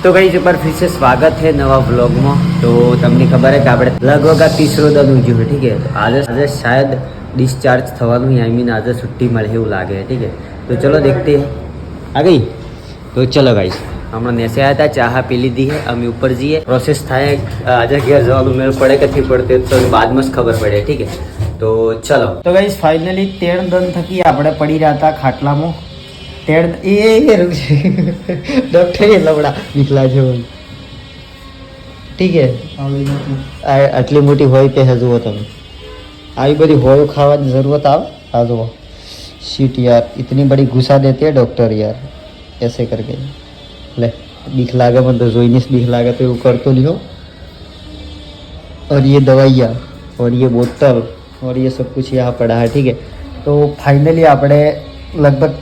तो गाइस एक बार फिर से स्वागत है नवा व्लॉग में। तो તમને ખબર है कि આપણે लगभग આ તીસરો દન ઉજ્યું है, ठीक है। तो આજે शायद डिस्चार्ज થવાનું है, आई मीन આજે छुट्टी મળે એવું લાગે है, ठीक है। तो चलो देखते हैं आ गई। तो चलो गाइस હમણાં નેસે આવ્યા હતા, ચાહ પી લીધી है, અમે ઉપર જઈએ પ્રોસેસ થાય આજે ઘેર જવાનું મેળ પડે કે નથી પડતે તો બાદમાં જ ખબર પડે, ठीक है। तो चलो तो गाइस फाइनली 13 દન થકી આપણે પડી રહ્યા હતા ખાટલામાં। ડોક્ટર લવડા નીકળા છે, ठीक है। આટલી મોટી હોય કે હજુ તમે આવી બધી હોય ખાવાની જરૂરત આવે? આ જુઓ शीट यार, इतनी बड़ी घुसा देते हैं डॉक्टर यार, ऐसे करके। ले दिख लागे मतलब जोइनिस दिख लागे तो वो कर तो नहीं हो। और ये दवाइयाँ और ये बोतल और ये सब कुछ यहाँ पड़ा है, ठीक है। तो फाइनली આપણે લગભગ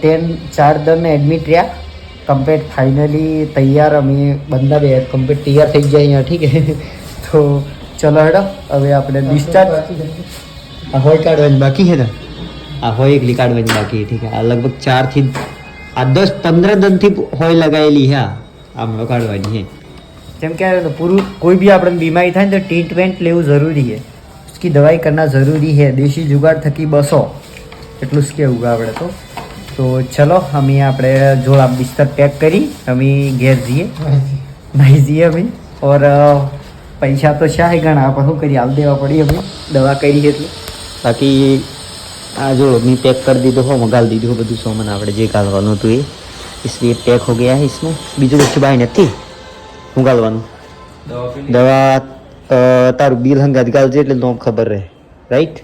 4 દન એડમિટ રહ્યા કમ્પ્લીટ। फाइनली તૈયાર અમે બંદા બે કમ્પ્લીટ તૈયાર થઈ ગયા અહીંયા, ठीक है। तो ચલો હેડો હવે આપણે ડિસ્ચાર્જ આ હોય કાઢવાની બાકી છે ને, આ હોય એકલી કાઢવાની બાકી, ठीक है। આ લગભગ 4 થી 10-15 દનથી હોય લગાવેલી છે, આમ કાઢવાની છે। જેમ કે પૂરું કોઈ भी આપણે બીમારી થાય ને તો ટ્રીટમેન્ટ લેવું જરૂરી है, उसकी दवाई करना ज़रूरी है। देशी जुगाड़ थकी बसो એટલું જ કેવું આપણે तो चलो हम આપણે જોડા બિસ્તર પેક કરી અમે ઘેર જઈએ, નહીં જઈએ અમે। और પૈસા તો છે ઘણા, પણ શું કરીએ હાલ દેવા પડી અમે દવા કરી એટલે। બાકી આ જો મેં પેક કરી દીધો હો, મગાવી દીધું બધું સામાન આપણે જે કાઢવાનું હતું એ, इसलिए पैक हो गया है इसमें। બીજું કશું બાય નથી ઉગાડવાનું। દવા તારું બિલ હંગાત ગાલજે એટલે નો ખબર રહે, રાઈટ?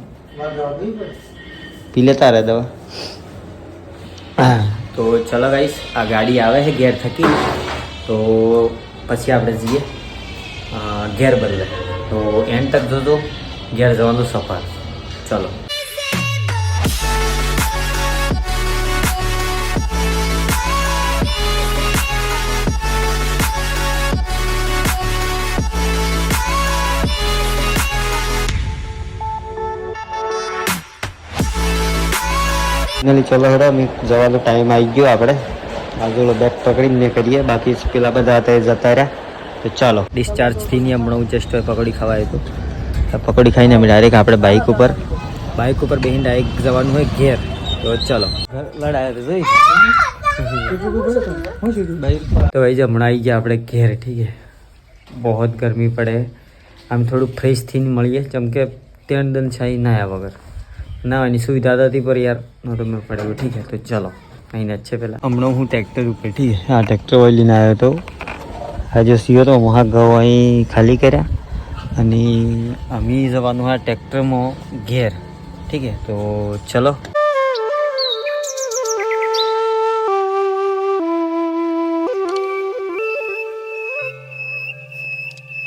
પી લેતા રહે દવા। हाँ तो चलो गाइस आ गाड़ी आवे है घेर थकी, तो પછી આપણે જઈએ ઘેર બદલે। તો એન્ડ તક જોજો ઘેર જવાનું સફર। ચલો फाइनली चलो हेडो अभी जवानो टाइम आई गयो। આપણે આગળ બેગ પકડીને કરીએ, બાકી પેલા બધા હતા જતા રહ્યા। તો ચાલો ડિસ્ચાર્જ થી ની હમણાં હું જસ્ટ પકોડી ખાવા આવ્યો તો પકોડી ખાઈને અમે ડાયરેક્ટ આપણે બાઇક ઉપર બેહીને ડાયરેક્ટ જવાનું હોય ઘેર। તો ચલો લડાયા તો જોઈ तो भाई जब हमारा आई गया આપણે ઘેર, ठीक है। बहुत गर्मी पड़े, આમ થોડું ફ્રેશ થઈને મળીએ, જેમ કે 3 दिन છાઈ નાયા વગર નાવાની સુવિધા હતી पर यार नोटो में पड़े, ठीक है। तो चलो અહીં अच्छे પહેલાં હમણાં હું ટ્રેક્ટર ઉપર, ठीक है। हाँ ટ્રેક્ટર ઓઇલ લઈને આવ્યો તો આજે સીઓ તો વहाँ ઘઉં અહીં ખાલી કર્યા અને અમે જવાનું હા ટ્રેક્ટરમાં ઘેર, ठीक है। तो चलो